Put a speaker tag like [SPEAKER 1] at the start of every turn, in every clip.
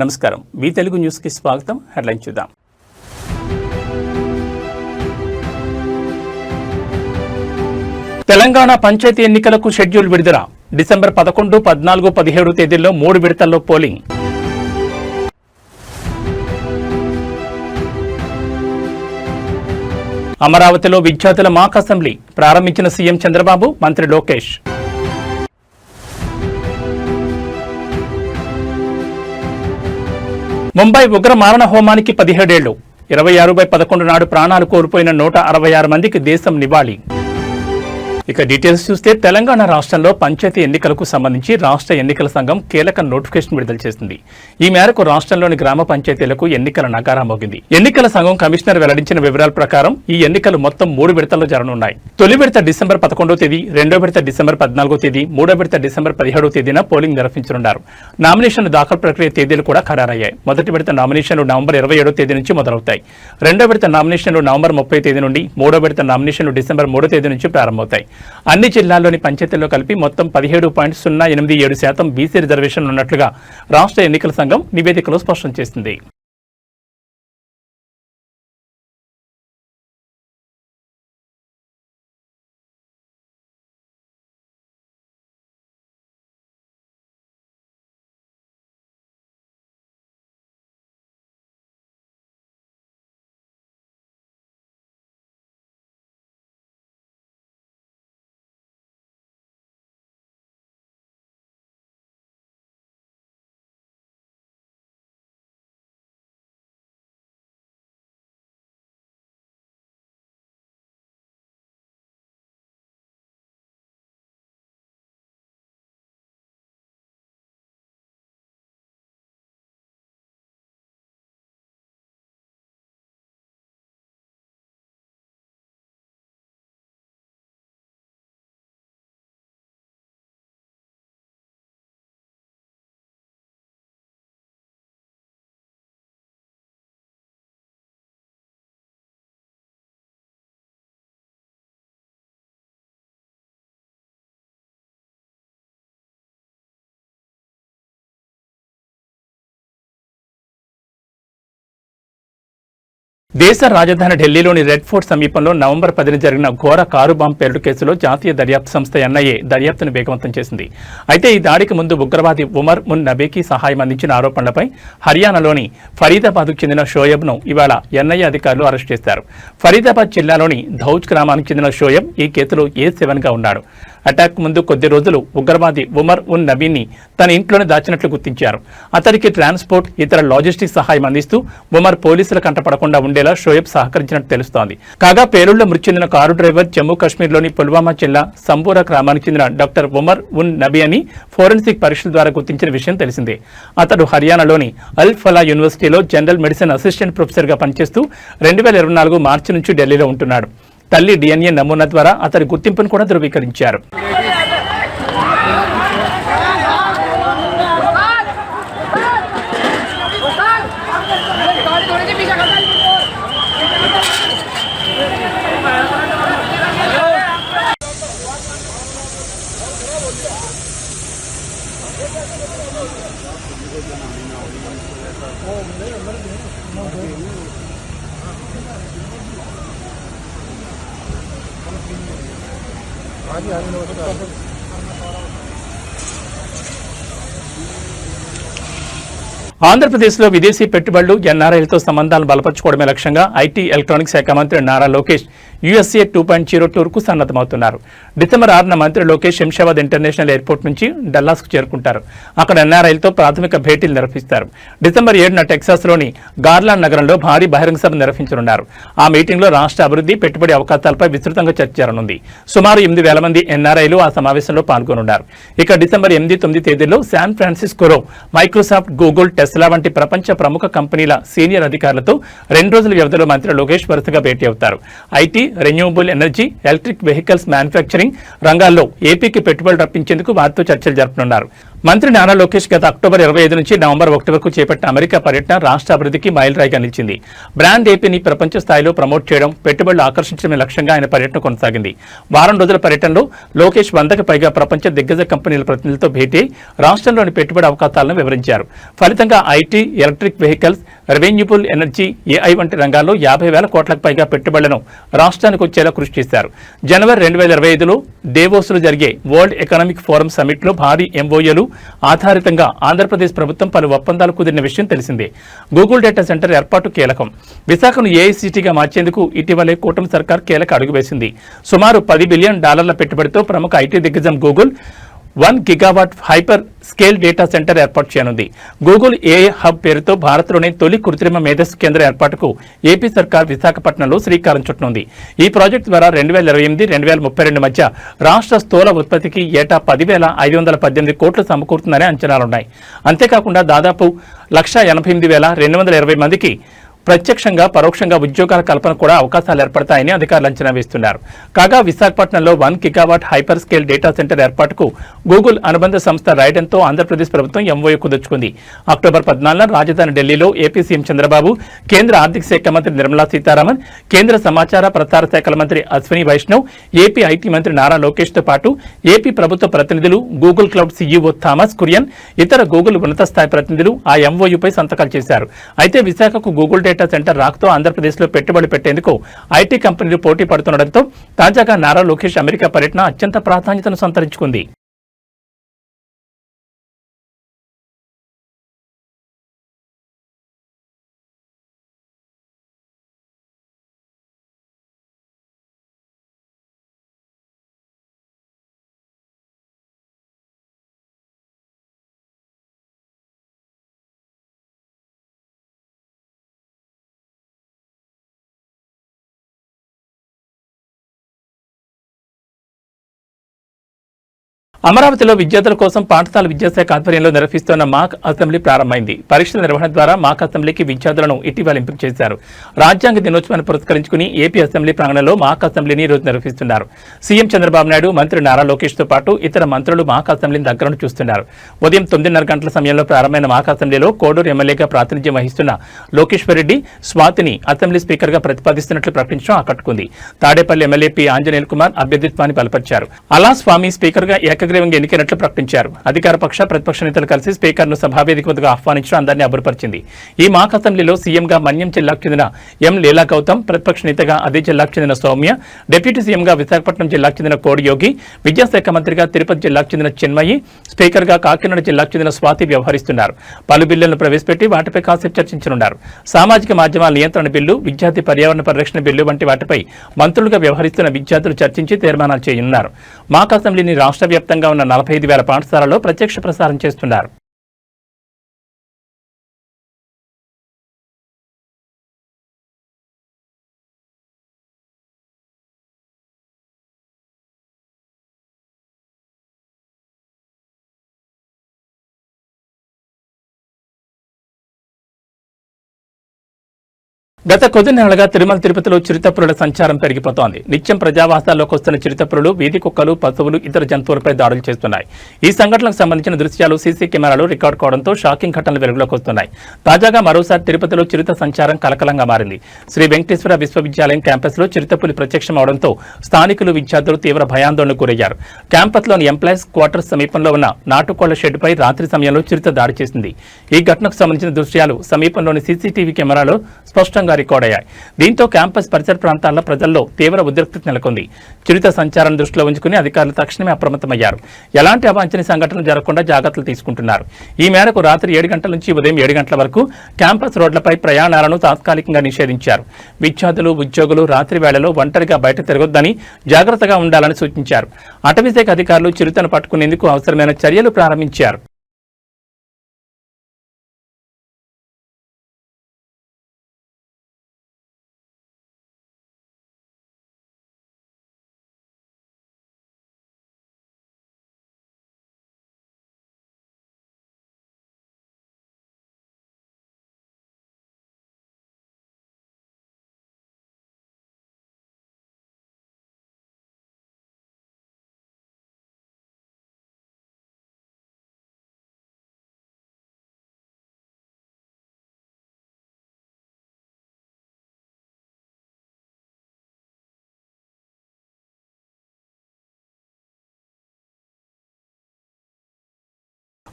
[SPEAKER 1] నమస్కారం వి తెలుగు న్యూస్ కి స్వాగతం. హెడ్లైన్ చూద్దాం. తెలంగాణ పంచాయతీ ఎన్నికలకు షెడ్యూల్ విడుదల. డిసెంబర్ 11, 14, 17 తేదీల్లో 3 విడతల్లో పోలింగ్. అమరావతిలో విద్యార్థుల మాక్ అసెంబ్లీ ప్రారంభించిన సీఎం చంద్రబాబు, మంత్రి లోకేష్. ముంబై ఉగ్ర మారణ హోమానికి 17 ఏళ్లు. 26/11 నాడు ప్రాణాలు కోల్పోయిన 166 మందికి దేశం నివాళి. ఇక డీటెయిల్స్ చూస్తే తెలంగాణ రాష్ట్రంలో పంచాయతీ ఎన్నికలకు సంబంధించి రాష్ట్ర ఎన్నికల సంఘం కీలక నోటిఫికేషన్ విడుదల చేసింది. ఈ మేరకు రాష్ట్రంలోని గ్రామ పంచాయతీలకు ఎన్నికల నగారా మోగింది. ఎన్నికల సంఘం కమిషనర్ వెల్లడించిన వివరాల ప్రకారం ఈ ఎన్నికలు మొత్తం 3 విడతల్లో జరగనున్నాయి. తొలి విడత డిసెంబర్ 11వ తేదీ, రెండో విడత డిసెంబర్ 14వ తేదీ, మూడో విడత డిసెంబర్ 17వ తేదీన పోలింగ్ నిర్వహించనున్నారు. నామినేషన్ల దాఖలు ప్రక్రియ తేదీలు కూడా ఖరారయ్యాయి. మొదటి విడత నామినేషన్లు నవంబర్ 27వ తేదీ నుంచి మొదలవుతాయి. రెండో విడత నామినేషన్లు నవంబర్ 30వ తేదీ నుండి, మూడో విడత నామినేషన్లు డిసెంబర్ 3వ తేదీ నుంచి ప్రారంభమవుతాయి. అన్ని జిల్లాల్లోని పంచాయతీల్లో కలిపి మొత్తం 17.087% బీసీ రిజర్వేషన్లు ఉన్నట్లుగా రాష్ట్ర ఎన్నికల సంఘం నివేదికలో స్పష్టం చేసింది. దేశ రాజధాని ఢిల్లీలోని రెడ్ ఫోర్ట్ సమీపంలో నవంబర్ 10న జరిగిన ఘోర కారు బాంబు పేలుడు కేసులో జాతీయ దర్యాప్తు సంస్థ ఎన్ఐఏ దర్యాప్తును వేగవంతం చేసింది. అయితే ఈ దాడికి ముందు ఉగ్రవాది ఉమర్ ఉన్ నబీకి సహాయం అందించిన ఆరోపణలపై హర్యానాలోని ఫరీదాబాద్కు చెందిన షోయబ్ను ఇవాళ ఎన్ఐఏ అధికారులు అరెస్ట్ చేశారు. ఫరీదాబాద్ జిల్లాలోని ధౌజ్ గ్రామానికి చెందిన షోయబ్ ఈ కేసులో A7గా ఉన్నాడు. అటాక్ ముందు కొద్ది రోజులు ఉగ్రవాది ఉమర్ ఉన్ నబీని తన ఇంట్లోనే దాచినట్లు గుర్తించారు. అతనికి ట్రాన్స్పోర్ట్, ఇతర లాజిస్టిక్స్ సహాయం అందిస్తూ ఉమర్ పోలీసుల కంటపడకుండా ఉండేలా షోయబ్ సహకరించినట్టు తెలుస్తోంది. కాగా పేలుళ్లో మృతి చెందిన కారు డ్రైవర్ జమ్మూ కాశ్మీర్లోని పుల్వామా జిల్లా సంబూరా గ్రామానికి చెందిన డాక్టర్ ఉమర్ ఉన్ నబీ అని ఫోరెన్సిక్ పరీక్షల ద్వారా గుర్తించిన విషయం తెలిసిందే. అతడు హర్యానాలోని అల్ ఫలా యూనివర్సిటీలో జనరల్ మెడిసిన్ అసిస్టెంట్ ప్రొఫెసర్గా పనిచేస్తూ 2024 మార్చి నుంచి ఢిల్లీలో ఉంటున్నాడు. తల్లి DNA నమూనా ద్వారా అతని గుర్తింపును కూడా ధృవీకరించారు. ఆంధ్రప్రదేశ్లో విదేశీ పెట్టుబడులు, NRIలతో సంబంధాలను బలపరచుకోవడమే లక్ష్యంగా ఐటీ ఎలక్ట్రానిక్స్ శాఖ మంత్రి నారా లోకేష్ USA 2.0 టూర్కు సన్నద్ధమవుతున్నారు. డిసెంబర్ 6న మంత్రి లోకేష్ శంషాబాద్ ఇంటర్నేషనల్ ఎయిర్పోర్ట్ నుంచి డల్లాస్కు చేరుకుంటారు. అక్కడ NRIలతో ప్రాథమిక భేటీలు నిర్వహిస్తారు. డిసెంబర్ 7న టెక్సాస్లోని గార్లాండ్ నగరంలో భారీ బహిరంగ సభ నిర్వహించనున్నారు. ఆ మీటింగ్లో రాష్ట్ర అభివృద్ధి, పెట్టుబడి అవకాశాలపై విస్తృతంగా చర్చ జరగనుంది. సుమారు 8,000 మంది NRIలు ఆ సమావేశంలో పాల్గొనున్నారు. ఇక డిసెంబర్ 8, 9 తేదీల్లో శాన్ ఫ్రాన్సిస్కోలో మైక్రోసాఫ్ట్, గూగుల్, టెస్లా వంటి ప్రపంచ ప్రముఖ కంపెనీల సీనియర్ అధికారులతో 2 రోజుల వ్యవధిలో మంత్రి లోకేష్ వరుసగా భేటీ అవుతారు. IT, renewable energy, electric vehicles manufacturing రంగాల్లో ఏపీకి పెట్టుబడులు రప్పించేందుకు వారితో చర్చలు జరపనున్నారు. మంత్రి నారా లోకేష్ గత అక్టోబర్ 25 నుంచి నవంబర్ 1 వరకు చేపట్టిన అమెరికా పర్యటన రాష్ట్ర అభివృద్ధికి మైలురాయిగా నిలిచింది. బ్రాండ్ ఏపీని ప్రపంచ స్థాయిలో ప్రమోట్ చేయడం, పెట్టుబడులు ఆకర్షించడమే లక్ష్యంగా ఆయన పర్యటన కొనసాగింది. వారం రోజుల పర్యటనలో లోకేష్ 100కి పైగా ప్రపంచ దిగ్గజ కంపెనీల ప్రతినిధులతో భేటీ రాష్ట్రంలోని పెట్టుబడి అవకాశాలను వివరించారు. ఫలితంగా IT, electric vehicles, రెవెన్యూబుల్ energy, AI వంటి రంగాల్లో 50,000 కోట్లకు పైగా పెట్టుబడులను రాష్ట్రానికి వచ్చేలా కృషి చేశారు. జనవరి 2025లో దేవోస్లో జరిగే వరల్డ్ ఎకనామిక్ ఫోరం సమిట్లో భారీ ఎంఓయూలు ఆధారితంగా ఆంధ్రప్రదేశ్ ప్రభుత్వం పలు ఒప్పందాలు కుదిరిన విషయం తెలిసిందే. గూగుల్ డేటా సెంటర్ ఏర్పాటు కీలకం. విశాఖను ఏఐసిటీగా మార్చేందుకు ఇటీవలే కూటమి సర్కార్ కీలక అడుగు వేసింది. సుమారు $10 బిలియన్ పెట్టుబడితో ప్రముఖ ఐటీ దిగ్గజం Google 1 gigawatt hyper scale data centre ఏర్పాటు చేయనుంది. గూగుల్ ఏఐ హబ్ పేరుతో భారత్లోనే తొలి కృత్రిమ మేధస్సు కేంద్ర ఏర్పాటుకు ఏపీ సర్కార్ విశాఖపట్నంలో శ్రీకారం చుట్టనుంది. ఈ ప్రాజెక్టు ద్వారా 2028-2032 మధ్య రాష్ట్ర స్థూల ఉత్పత్తికి ఏటా 10,518 కోట్లు సమకూరుతుందనే అంచనాలున్నాయి. అంతేకాకుండా దాదాపు 1,88,220 మందికి ప్రత్యక్షంగా పరోక్షంగా ఉద్యోగాల కల్పన కూడా అవకాశాలు ఏర్పడతాయని అధికారులు అంచనా వేస్తున్నారు. కాగా విశాఖపట్నంలో 1 gigawatt hyper scale data centre ఏర్పాటుకు గూగుల్ అనుబంధ సంస్థ రైడెన్తో ఆంధ్రప్రదేశ్ ప్రభుత్వం ఎంఓయూ కుదుర్చుకుంది. అక్టోబర్ 14న రాజధాని ఢిల్లీలో ఏపీ సీఎం చంద్రబాబు, కేంద్ర ఆర్థిక శాఖ మంత్రి నిర్మలా సీతారామన్, కేంద్ర సమాచార ప్రసార శాఖల మంత్రి అశ్విని వైష్ణవ్, ఏపీ ఐటీ మంత్రి నారా లోకేష్ తో పాటు ఏపీ ప్రభుత్వ ప్రతినిధులు, Google cloud CEO Thomas Kurian, ఇతర గూగుల్ ఉన్నత స్థాయి ప్రతినిధులు ఆ ఎంఓయూపై సంతకాలు చేశారు. అయితే విశాఖకు గూగుల్ డేటా సెంటర్ రాకతో ఆంధ్రప్రదేశ్లో పెట్టుబడి పెట్టేందుకు ఐటీ కంపెనీలు పోటీ పడుతుండటంతో తాజాగా నారా లోకేష్ అమెరికా పర్యటన అత్యంత ప్రాధాన్యతను సంతరించుకుంది. అమరావతిలో విద్యార్థుల కోసం పాఠశాల విద్యాశాఖ ఆధ్వర్యంలో నిర్వహిస్తున్న మాక్ అసెంబ్లీ ప్రారంభమైంది. పరీక్షల నిర్వహణ ద్వారా మాక్ అసెంబ్లీకి విద్యార్థులను ఇటీవల ఎంపిక చేశారు. రాజ్యాంగ దినోత్సవాన్ని పురస్కరించుకుని ఏపీ అసెంబ్లీ ప్రాంగణంలో మాక్ అసెంబ్లీని ఈరోజు నిర్వహిస్తున్నారు. సీఎం చంద్రబాబు నాయుడు, మంత్రి నారా లోకేష్ తో పాటు ఇతర మంత్రులు మాక్ అసెంబ్లీని దగ్గర చూస్తున్నారు. ఉదయం 9:30 గంటల సమయంలో ప్రారంభమైన మాక్ అసెంబ్లీలో కోడూరు ఎమ్మెల్యేగా ప్రాతినిధ్యం వహిస్తున్న లోకేశ్వరరెడ్డి స్వాతిని అసెంబ్లీ స్పీకర్ గా ప్రతిపాదిస్తున్నట్లు ప్రకటించడం ఆకట్టుకుంది. Tadepalli MLA P ఆంజనేయుల్ Kumar అభ్యర్థిత్వాన్ని బలపరిచారు. అలా స్వామి స్పీకర్ గా ఏకగ్రీవంగా ఎన్నికైనట్లు ప్రకటించారు. అధికార పక్ష, ప్రతిపక్ష నేతలు కలిసి స్పీకర్ ను సభావేదిక వద్దకు ఆహ్వానించడం అందరినీ అబ్బురపరిచింది. ఈ మాక్ అసెంబ్లీలో సీఎంగా మన్యం జిల్లాకు చెందిన ఎం లీలా గౌతమ్, ప్రతిపక్ష నేతగా అదే జిల్లాకు చెందిన సౌమ్య, డిప్యూటీ సీఎంగా విశాఖపట్నం జిల్లాకు చెందిన కోడి యోగి, విద్యాశాఖ మంత్రిగా తిరుపతి జిల్లాకు చెందిన చిన్మయి, స్పీకర్ గా కాకినాడ జిల్లాకు చెందిన స్వాతి వ్యవహరిస్తున్నారు. పలు బిల్లులను ప్రవేశపెట్టి వాటిపై కాసేపు చర్చించనున్నారు. సామాజిక మాధ్యమాల నియంత్రణ బిల్లు, విద్యార్థి పర్యావరణ పరిరక్షణ బిల్లు వంటి వాటిపై మంత్రులుగా వ్యవహరిస్తున్న విద్యార్థులు చర్చించి తీర్మానాలు చేయనున్నారు. మాక్ అసెంబ్లీని రాష్ట్ర వ్యాప్తంగా ఉన్న 45,000 పాఠశాలలో ప్రత్యక్ష ప్రసారం చేస్తున్నారు. గత కొద్ది నెలలుగా తిరుమల తిరుపతిలో చిరుతపులుల సంచారం పెరిగిపోతోంది. నిత్యం ప్రజావాసాల్లోకి వస్తున్న చిరుతపులులు వీధి కుక్కలు, పశువులు, ఇతర జంతువులపై దాడులు చేస్తున్నాయి. ఈ సంఘటనలకు సంబంధించిన దృశ్యాలు సీసీ కెమెరాలో రికార్డు కావడంతో షాకింగ్ ఘటనలు వెలుగులోకి వస్తున్నాయి. తాజాగా మరోసారి తిరుపతిలో చిరుత సంచారం కలకలంగా మారింది. శ్రీ వెంకటేశ్వర విశ్వవిద్యాలయం క్యాంపస్లో చిరుతపులి ప్రత్యక్షం అవడంతో స్థానికులు, విద్యార్థులు తీవ్ర భయాందోళనకు గురయ్యారు. క్యాంపస్లోని ఎంప్లాయీస్ క్వార్టర్స్ సమీపంలో ఉన్న నాటుకోళ్ల షెడ్డుపై రాత్రి సమయంలో చిరుత దాడి చేసింది. ఈ ఘటనకు సంబంధించిన దృశ్యాలు సమీపంలోని సీసీటీవీ కెమెరాలో స్పష్టంగా రికార్డ్ అయ్యాయి. దీంతో క్యాంపస్ పరిసర ప్రాంతాల్లో ప్రజల్లో తీవ్ర ఉద్రిక్తత నెలకొంది. చిరుత సంచారం దృష్టిలో ఉంచుకుని అధికారులు తక్షణమే అప్రమత్తమయ్యారు. ఎలాంటి అవాంఛనీయ సంఘటనలు జరగకుండా జాగ్రత్తలు తీసుకుంటున్నారు. ఈ మేరకు రాత్రి 7 గంటల నుంచి ఉదయం 7 గంటల వరకు క్యాంపస్ రోడ్లపై ప్రయాణాలను తాత్కాలికంగా నిషేధించారు. విద్యార్థులు, ఉద్యోగులు రాత్రి వేళలో ఒంటరిగా బయట తిరగొద్దని, జాగ్రత్తగా ఉండాలని సూచించారు. అటవీశాఖ అధికారులు చిరుతను పట్టుకునేందుకు అవసరమైన చర్యలు ప్రారంభించారు.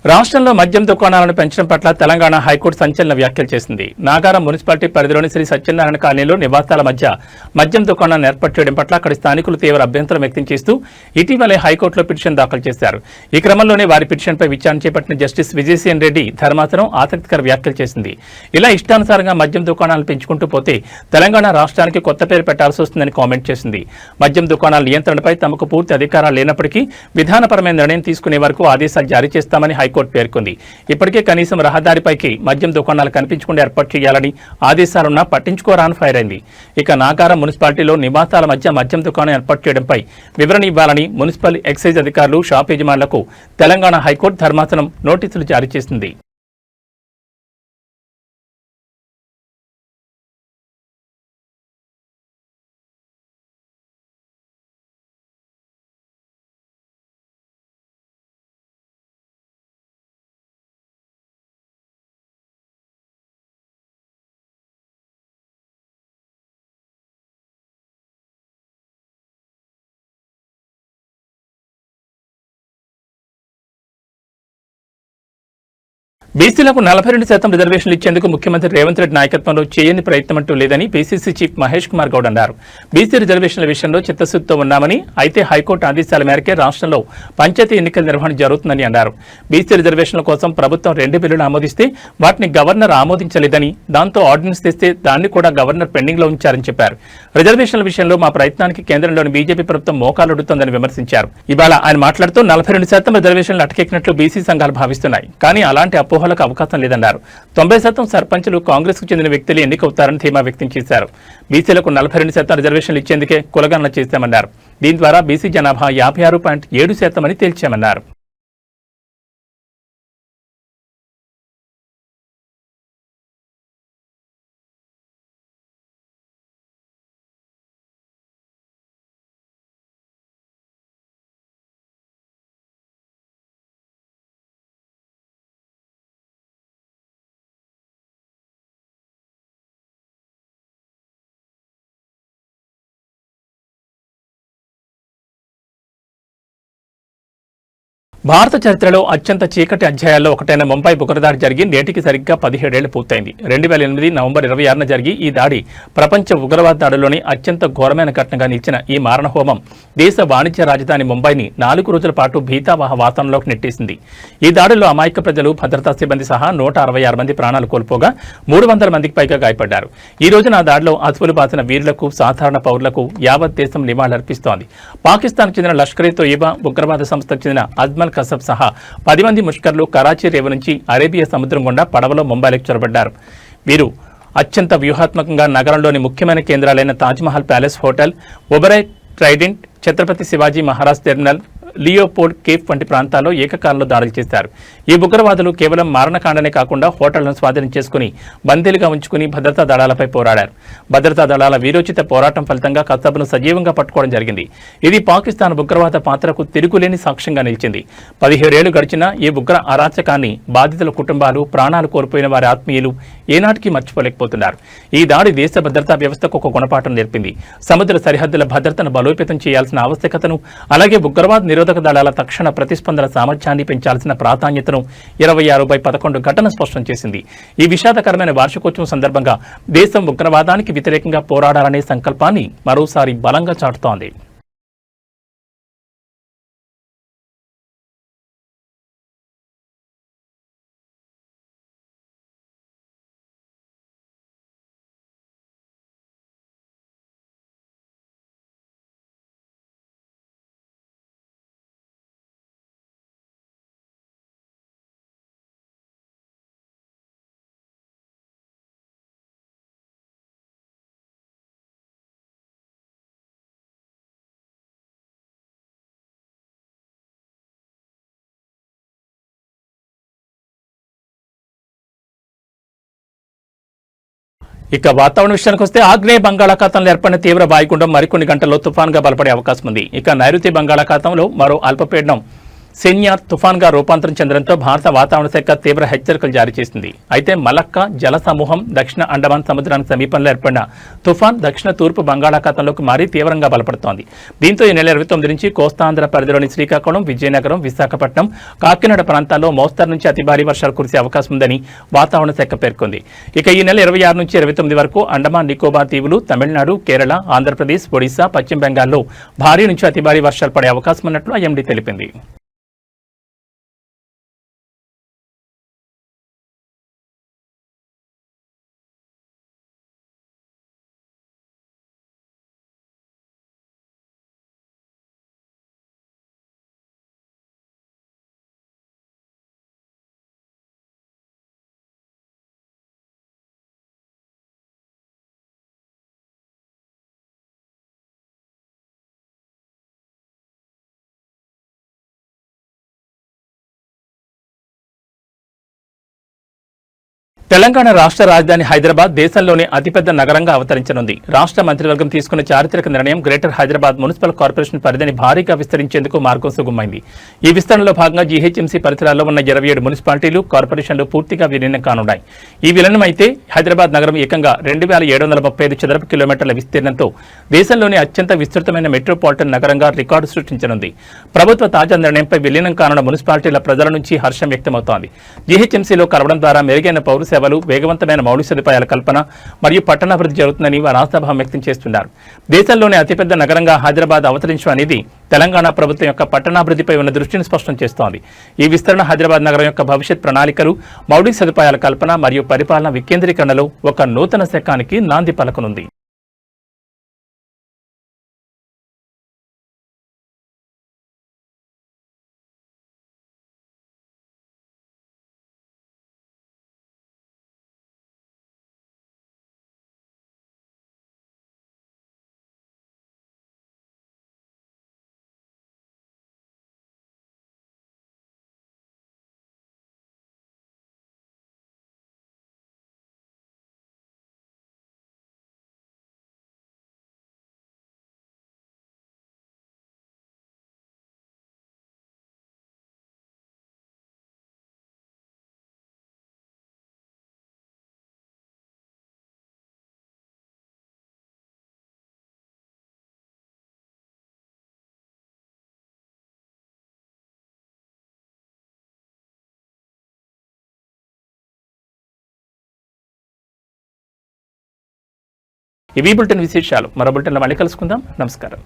[SPEAKER 1] రాష్ట్రంలో మద్యం దుకాణాలను పెంచడం పట్ల తెలంగాణ హైకోర్టు సంచలన వ్యాఖ్యలు చేసింది. నాగారం మున్సిపాలిటీ పరిధిలోని శ్రీ సత్యనారాయణ కాలనీలో నివాసాల మధ్య మద్యం దుకాణాన్ని ఏర్పాటు చేయడం పట్ల అక్కడి స్థానికులు తీవ్ర అభ్యంతరం వ్యక్తం చేస్తూ ఇటీవలే హైకోర్టులో పిటిషన్ దాఖలు చేశారు. ఈ క్రమంలోనే వారి పిటిషన్పై విచారణ చేపట్టిన జస్టిస్ విజయసేన్ రెడ్డి ధర్మాసనం ఆసక్తికర వ్యాఖ్యలు చేసింది. ఇలా ఇష్టానుసారంగా మద్యం దుకాణాలను పెంచుకుంటూ పోతే తెలంగాణ రాష్ట్రానికి కొత్త పేరు పెట్టాల్సి వస్తుందని కామెంట్ చేసింది. మద్యం దుకాణాల నియంత్రణపై తమకు పూర్తి అధికారాలు లేనప్పటికీ విధానపరమైన నిర్ణయం తీసుకునే వరకు ఆదేశాలు జారీ చేస్తామని హైకోర్టు పేర్కొంది. ఇప్పటికే కనీసం రహదారిపైకి మద్యం దుకాణాలు కనిపించకుండా ఏర్పాటు చేయాలని ఆదేశాలున్నా పట్టించుకోరాని ఫైర్ అయింది. ఇక నాగారం మున్సిపాలిటీలో నివాసాల మధ్య మద్యం దుకాణం ఏర్పాటు చేయడంపై వివరణ ఇవ్వాలని మున్సిపల్ ఎక్సైజ్ అధికారులు, షాప్ యజమానులకు తెలంగాణ హైకోర్టు ధర్మాసనం నోటీసులు జారీ చేసింది. బీసీలకు 42% రిజర్వేషన్లు ఇచ్చేందుకు ముఖ్యమంత్రి రేవంత్ రెడ్డి నాయకత్వంలో చేయని ప్రయత్నం అంటూ లేదని పీసీసీ చీఫ్ మహేష్ కుమార్ గౌడ్ అన్నారు. బీసీ రిజర్వేషన్ల విషయంలో చిత్తశుద్ధితో ఉన్నామని, అయితే హైకోర్టు ఆదేశాల మేరకే రాష్ట్రంలో పంచాయతీ ఎన్నికల నిర్వహణ జరుగుతుందని అన్నారు. బీసీ రిజర్వేషన్ల కోసం ప్రభుత్వం 2 బిల్లులు ఆమోదిస్తే వాటిని గవర్నర్ ఆమోదించలేదని, దాంతో ఆర్డినెన్స్ తెస్తే దాన్ని కూడా గవర్నర్ పెండింగ్ లో ఉంచారని చెప్పారు. రిజర్వేషన్ల విషయంలో మా ప్రయత్నానికి కేంద్రంలోని బీజేపీ ప్రభుత్వం మోకాలుడుతోందని విమర్శించారు. ఇవాళ ఆయన మాట్లాడుతూ 42% రిజర్వేషన్లు అటకెక్కినట్లు బీసీ సంఘాలు భావిస్తున్నాయి. కానీ అలాంటి అపోహలకు అవకాశం లేదన్నారు. 90% సర్పంచులు కాంగ్రెస్ కు చెందిన వ్యక్తులు ఎన్నికవుతారని ధీమా వ్యక్తం చేశారు. బీసీలకు 42% రిజర్వేషన్లు ఇచ్చేందుకే కులగణన చేశామన్నారు. దీని ద్వారా బీసీ జనాభా 56.7% అని తేల్చామన్నారు. భారత చరిత్రలో అత్యంత చీకటి అధ్యాయాల్లో ఒకటైన ముంబై ఉగ్రదాడి జరిగి నేటికి సరిగ్గా 17 ఏళ్లు పూర్తయింది. 2008 నవంబర్ 26న జరిగి ఈ దాడి ప్రపంచ ఉగ్రవాద దాడుల్లోని అత్యంత ఘోరమైన ఘటనగా నిలిచిన ఈ మారణహోమం దేశ వాణిజ్య రాజధాని ముంబైని 4 రోజుల పాటు భీతావహ వాతావరణంలోకి నెట్టేసింది. ఈ దాడుల్లో అమాయక ప్రజలు, భద్రతా సిబ్బంది సహా 166 మంది ప్రాణాలు కోల్పోగా 300 మందికి పైగా గాయపడ్డారు. ఈ రోజున ఆ దాడిలో అసువులు బాసిన వీరులకు, సాధారణ పౌరులకు యావత్ దేశం నివాళులర్పిస్తోంది. పాకిస్తాన్కు చెందిన లష్కర్-ఏ-తోయిబా ఉగ్రవాద సంస్థకు చెందిన అజ్మల్ కసబ్ సహా 10 మంది ముష్కర్లు కరాచీ రేవు నుంచి అరేబియా సముద్రం గుండా పడవలో ముంబైలోకి చొరబడ్డారు. వీరు అత్యంత వ్యూహాత్మకంగా నగరంలోని ముఖ్యమైన కేంద్రాలైన Taj Mahal palace hotel, Oberoi Trident, Chhatrapati Shivaji Maharaj terminal, Leopold cafe వంటి ప్రాంతాల్లో ఏకకాలంలో దాడులు చేశారు. ఈ ఉగ్రవాదులు కేవలం మారణకాండనే కాకుండా హోటళ్లను స్వాధీనం చేసుకుని బందీలుగా ఉంచుకుని భద్రతా దళాలపై పోరాడారు. భద్రతా దళాల వీరోచిత పోరాటం ఫలితంగా కసబ్ను సజీవంగా పట్టుకోవడం జరిగింది. ఇది పాకిస్తాన్ ఉగ్రవాద పాత్రకు తిరుగులేని సాక్ష్యంగా నిలిచింది. 17 ఏళ్లు గడిచినా ఈ ఉగ్ర అరాచకాన్ని బాధితుల కుటుంబాలు, ప్రాణాలు కోల్పోయిన వారి ఆత్మీయులు ఏనాటికి మర్చిపోలేకపోతున్నారు. ఈ దాడి దేశ భద్రతా వ్యవస్థకు ఒక గుణపాఠం నేర్పింది. సముద్ర సరిహద్దుల భద్రతను బలోపేతం చేయాల్సిన ఆవశ్యకతను, అలాగే ఉగ్రవాద నిరోధక దళాల తక్షణ ప్రతిస్పందన సామర్థ్యాన్ని పెంచాల్సిన ప్రాధాన్యతను 26/11 ఘటన స్పష్టం చేసింది. ఈ విషాదకరమైన వార్షికోత్సవం సందర్భంగా దేశం ఉగ్రవాదానికి వ్యతిరేకంగా పోరాడాలనే సంకల్పాన్ని మరోసారి బలంగా చాటుతోంది. ఇక వాతావరణ విషయానికి వస్తే ఆగ్నేయ బంగాళాఖాతంలో ఏర్పడిన తీవ్ర వాయుగుండం మరికొన్ని గంటల్లో తుఫాన్గా బలపడే అవకాశం ఉంది. ఇక నైరుతి బంగాళాఖాతంలో మరో అల్పపీడనం సెన్యార్ తుఫాన్గా రూపాంతరం చెందడంతో భారత వాతావరణ శాఖ తీవ్ర హెచ్చరికలు జారీ చేసింది. అయితే మలక్కా జల సమూహం దక్షిణ అండమాన్ సముద్రానికి సమీపంలో ఏర్పడిన తుఫాన్ దక్షిణ తూర్పు బంగాళాఖాతంలోకి మారి తీవ్రంగా బలపడుతోంది. దీంతో ఈ నెల 29 నుంచి కోస్తాంధ్ర పరిధిలోని శ్రీకాకుళం, విజయనగరం, విశాఖపట్నం, కాకినాడ ప్రాంతాల్లో మోస్తరు నుంచి అతి భారీ వర్షాలు కురిసే అవకాశం ఉందని వాతావరణ శాఖ పేర్కొంది. ఇక ఈ నెల 26 నుంచి 29 వరకు అండమాన్ నికోబార్ దీవులు, తమిళనాడు, కేరళ, ఆంధ్రప్రదేశ్, ఒడిశా, పశ్చిమ బెంగాల్లో భారీ నుంచి అతి భారీ వర్షాలు పడే అవకాశం ఉన్నట్లు ఐఎండీ తెలిపింది. తెలంగాణ రాష్ట్ర రాజధాని హైదరాబాద్ దేశంలోనే అతిపెద్ద నగరంగా అవతరించనుంది. రాష్ట్ర మంత్రివర్గం తీసుకున్న చారిత్రక నిర్ణయం గ్రేటర్ హైదరాబాద్ మున్సిపల్ కార్పొరేషన్ పరిధిని భారీగా విస్తరించేందుకు మార్గం సుగమైంది. ఈ విస్తరణలో భాగంగా జీహెచ్ఎంసీ పరిసరాల్లో ఉన్న 27 మున్సిపాలిటీలు, కార్పొరేషన్లు పూర్తిగా విలీనం కానున్నాయి. ఈ విలీనం అయితే హైదరాబాద్ నగరం ఏకంగా 2735 చదరపు కిలోమీటర్ల విస్తీర్ణంతో దేశంలోనే అత్యంత విస్తృతమైన మెట్రోపాలిటన్ నగరంగా రికార్డు సృష్టించనుంది. ప్రభుత్వ తాజా నిర్ణయంపై విలీనం కానున్న మున్సిపాలిటీల ప్రజల నుంచి హర్షం వ్యక్తమవుతోంది. జీహెచ్ఎంసీలో కలవడం ద్వారా మెరుగైన పౌర సేవలు, వేగవంతమైన మౌలిక సదుపాయాల కల్పన మరియు పట్టణాభివృద్ధి జరుగుతుందని వారు ఆశాభావం వ్యక్తం చేస్తున్నారు. దేశంలోనే అతిపెద్ద నగరంగా హైదరాబాద్ అవతరించడం అనేది తెలంగాణ ప్రభుత్వం యొక్క పట్టణాభివృద్ధిపై ఉన్న దృష్టిని స్పష్టం చేస్తోంది. ఈ విస్తరణ హైదరాబాద్ నగరం యొక్క భవిష్యత్ ప్రణాళికలు, మౌలిక సదుపాయాల కల్పన మరియు పరిపాలన వికేంద్రీకరణలో ఒక నూతన శకానికి నాంది పలకనుంది. ఇవి బులెటిన్ విశేషాలు. మరో బులెటిన్లో మళ్ళీ కలుసుకుందాం. నమస్కారం.